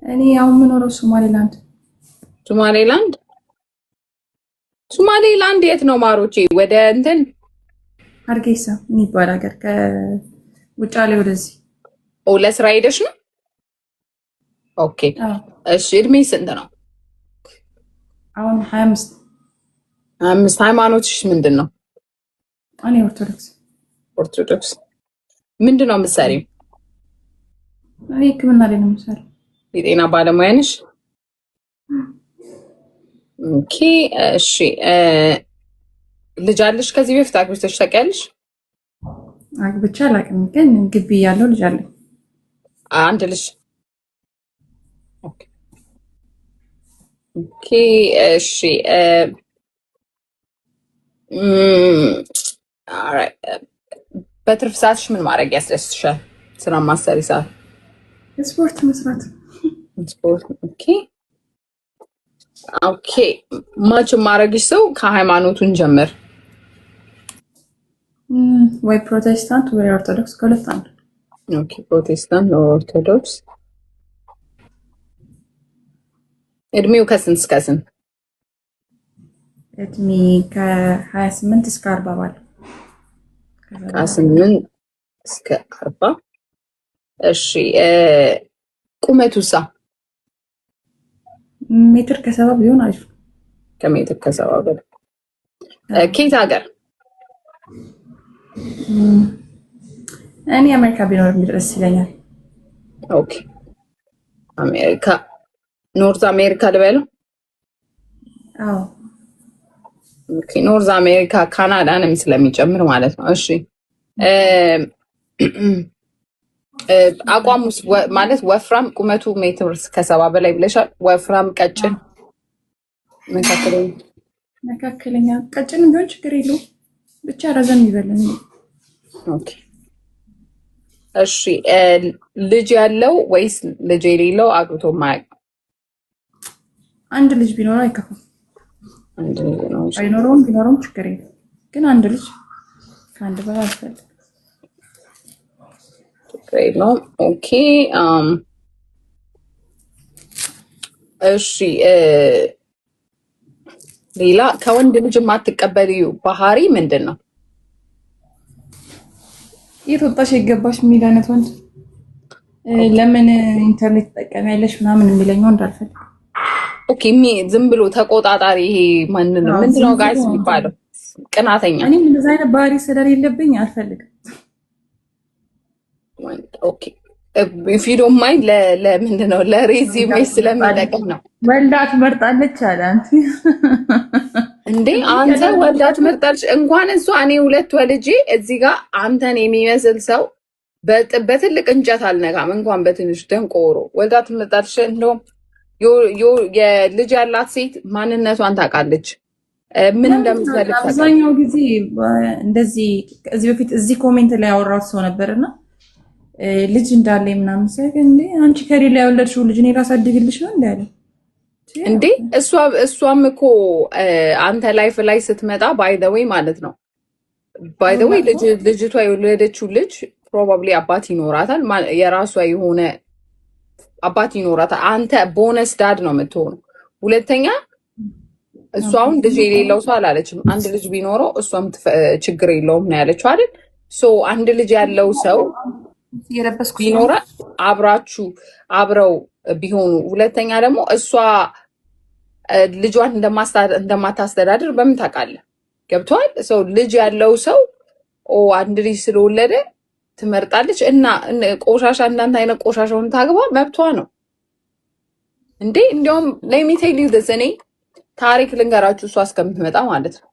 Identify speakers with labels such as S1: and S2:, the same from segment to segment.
S1: እኔ ያው የምኖረው ሶማሌላንድ።
S2: ሶማሌላንድ የት ነው ማሮቼ? ወደ እንትን
S1: ሀርጌሳ የሚባል ሀገር ከውጫሌ ወደዚህ።
S2: ለስራ ሄደሽ ነው? ኦኬ እሺ። እድሜ ስንት ነው?
S1: አሁን 25።
S2: ሃይማኖትሽ ምንድን ነው?
S1: እኔ ኦርቶዶክስ።
S2: ምንድን ነው የምትሰሪው?
S1: እኔ ሕክምና ላይ ነው የምሰራው።
S2: የጤና ባለሙያ ነሽ? ኦኬ እሺ። ልጅ አለሽ? ከዚህ በፊት አግብተሽ ታውቂያለሽ?
S1: አግብቼ አላውቅም፣ ግን ግቢ ያለው ልጅ አለኝ።
S2: አንድ ልጅ። ኦኬ እሺ። በትርፍ ሰዓትሽ ምን ማድረግ ያስደስትሻል? ስራ ማሰሪ ሰዓት?
S1: ስፖርት መስራት።
S2: ስፖርት። ኦኬ ኦኬ። ማች ማድረግሽ ሰው ከሃይማኖቱን ጀምር።
S1: ወይ ፕሮቴስታንት ወይ ኦርቶዶክስ፣ ከሁለት አንዱ።
S2: ኦኬ ፕሮቴስታንት ወይ ኦርቶዶክስ። እድሜው ከስንት እስከ ስንት?
S1: እድሜ ከ28 እስከ 40 ባለው።
S2: ከ8 እስከ 40። እሺ ቁመቱሳ?
S1: ሜትር ከ70 ቢሆን አሪፍ።
S2: ከሜትር ከ70 በላይ። ከየት ሀገር?
S1: እኔ አሜሪካ ቢኖር ደስ ይለኛል።
S2: ኦኬ አሜሪካ፣ ኖርዝ አሜሪካ ልበለው?
S1: አዎ
S2: ኦኬ። ኖርዝ አሜሪካ ካናዳንም ስለሚጨምር ማለት ነው። እሺ አቋሙስ ማለት ወፍራም? ቁመቱ ሜትር ከ70 በላይ ብለሻል። ወፍራም፣ ቀጭን?
S1: መካከለኛ። ቀጭን ቢሆን ችግር የለውም፣ ብቻ ረዘም ይበልን።
S2: ኦኬ እሺ። ልጅ ያለው ወይስ ልጅ የሌለው? አግብቶ ማያውቅ?
S1: አንድ ልጅ ቢኖረው አይከፋም።
S2: አንድ ልጅ ነው።
S1: ቢኖረውም ችግር የለም፣ ግን አንድ ልጅ ከአንድ በላይ አልፈልግም።
S2: ችግር የለውም። ኦኬ እሺ። ሌላ ከወንድ ልጅ የማትቀበልው ባህሪ ምንድን ነው?
S1: የት ወጣሽ የገባሽ የሚል አይነት ወንድ። ለምን ኢንተርኔት ትጠቀሚያለሽ ምናምን የሚለኝ ወንድ አልፈልግም።
S2: ኦኬ ዝም ብሎ ተቆጣጣሪ። ይሄ ምንድነው ጋይስ የሚባለው? ቅናተኛ።
S1: እኔም እንደዛ አይነት ባህሪ ስለሌለብኝ አልፈልግም።
S2: ኦኬ ኢፍ ዩ ዶንት ማይንድ ለምንድነው ለሬዚሜ ስለሚጠቅም ነው።
S1: ወልዳ ትመርጣለች አለ አንተ
S2: እንዴ? አንተ ወልዳ ትመርጣለች? እንኳን እሷ እኔ 2 ወልጄ እዚህ ጋር አንተን የሚመስል ሰው በትልቅ እንጨት አልነካም፣ እንኳን በትንሽ ደንቆሮ ወልዳ ትመርጣለች። እንደውም የልጅ ያላት ሴት ማንነቷን ታውቃለች፣ ምን እንደምትፈልግ።
S1: አብዛኛው ጊዜ እንደዚህ እዚህ በፊት እዚህ ኮሜንት ላይ ያወራሁት ሰው ነበርና ልጅ እንዳለ ምናምን ሳይክ እንዴ አንቺ ከሌላ ያወለድሽው ልጅ እኔ ላሳድግልሽ ነው እንዳለ
S2: እንዴ። እሷም እኮ አንተ ላይፍ ላይ ስትመጣ ባይ ዘ ዌይ ማለት ነው፣ ባይ ዘ ዌይ ልጅቷ የወለደችው ልጅ ፕሮባብሊ አባት ይኖራታል፣ የራሷ የሆነ አባት ይኖራታል። አንተ ቦነስ ዳድ ነው የምትሆነው። ሁለተኛ እሷ አሁን ልጅ የሌለው ሰው አላለችም። አንድ ልጅ ቢኖረው እሷም ችግር የለውም ነው ያለችው አይደል? ሶ አንድ ልጅ ያለው ሰው ቢኖራ አብረው ቢሆኑ። ሁለተኛ ደግሞ እሷ ልጇን እንደማታስተዳድር በምን ታውቃለህ? ገብቶሃል? ሰው ልጅ ያለው ሰው አንድ ልጅ ስለወለደ ትመርጣለች እና ቆሻሻ እንዳንተ አይነት ቆሻሻውን ታግባ፣ መብቷ ነው እንዴ። እንዲያውም ለሚቴል ዩ እኔ ታሪክ ልንገራችሁ፣ እሷ እስከምትመጣ ማለት ነው።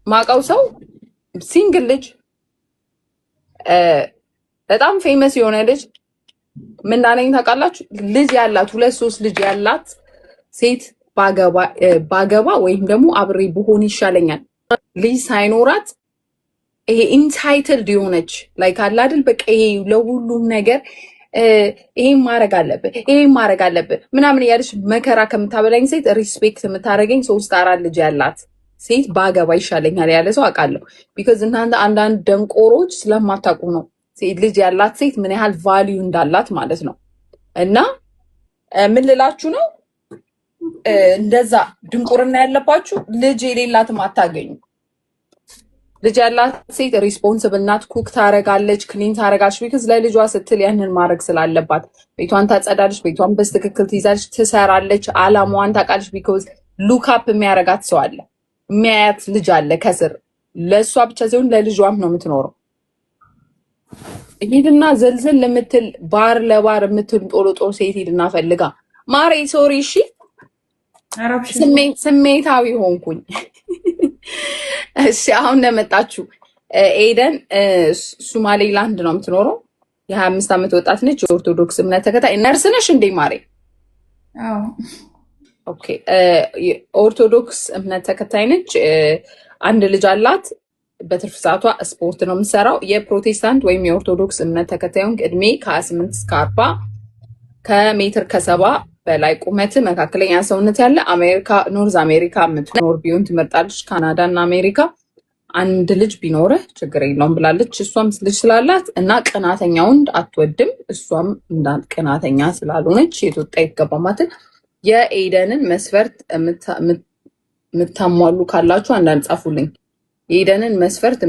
S2: ማውቀው ሰው ሲንግል ልጅ በጣም ፌመስ የሆነ ልጅ ምን እንዳለኝ ታውቃላችሁ? ልጅ ያላት 2-3 ልጅ ያላት ሴት ባገባ ወይም ደግሞ አብሬ ብሆን ይሻለኛል። ልጅ ሳይኖራት ይሄ ኢንታይትልድ የሆነች ላይ ካለ አይደል? በቃ ይሄ ለሁሉም ነገር ይሄን ማድረግ አለብህ ምናምን እያለች መከራ ከምታበላኝ ሴት ሪስፔክት የምታደርገኝ 3-4 ልጅ ያላት ሴት ባገባ ይሻለኛል ያለ ሰው አውቃለሁ። ቢኮዝ እናንተ አንዳንድ ደንቆሮች ስለማታውቁ ነው ልጅ ያላት ሴት ምን ያህል ቫልዩ እንዳላት ማለት ነው። እና ምን ልላችሁ ነው እንደዛ ድንቁርና ያለባችሁ ልጅ የሌላትም አታገኙ። ልጅ ያላት ሴት ሪስፖንስብል ናት። ኩክ ታረጋለች፣ ክሊን ታረጋለች። ቢካዝ ለልጇ ስትል ያንን ማድረግ ስላለባት ቤቷን ታጸዳለች፣ ቤቷን በስትክክል ትይዛለች፣ ትሰራለች፣ አላማዋን ታውቃለች። ቢካዝ ሉካፕ የሚያረጋት ሰው አለ፣ የሚያያት ልጅ አለ ከስር። ለእሷ ብቻ ሲሆን ለልጇም ነው የምትኖረው። ሂድና ዘልዘል ለምትል ባር ለባር የምትል ጦሎ ሴት ሂድና ፈልጋ ማሬ ሶሪ እሺ ስሜታዊ ሆንኩኝ። እሺ አሁን እንደመጣችሁ ኤደን ሶማሌላንድ ነው የምትኖረው። የ25 ዓመት ወጣት ነች። የኦርቶዶክስ እምነት ተከታይ ነርስ ነሽ እንዴ ማሬ?
S1: አዎ
S2: ኦኬ። ኦርቶዶክስ እምነት ተከታይ ነች። አንድ ልጅ አላት። በትርፍ ሰዓቷ ስፖርት ነው የምትሰራው። የፕሮቴስታንት ወይም የኦርቶዶክስ እምነት ተከታዩን እድሜ ከ28 እስከ 40 ከሜትር ከ70 በላይ ቁመት መካከለኛ ሰውነት ያለ አሜሪካ ኖርዝ አሜሪካ የምትኖር ቢሆን ትመርጣለች። ካናዳ እና አሜሪካ አንድ ልጅ ቢኖርህ ችግር የለውም ብላለች። እሷም ልጅ ስላላት እና ቅናተኛ ወንድ አትወድም። እሷም ቅናተኛ ስላልሆነች የኢትዮጵያ ይገባማትን የኤደንን መስፈርት የምታሟሉ ካላችሁ አንዳንድ ጻፉልኝ። የኤደንን መስፈርት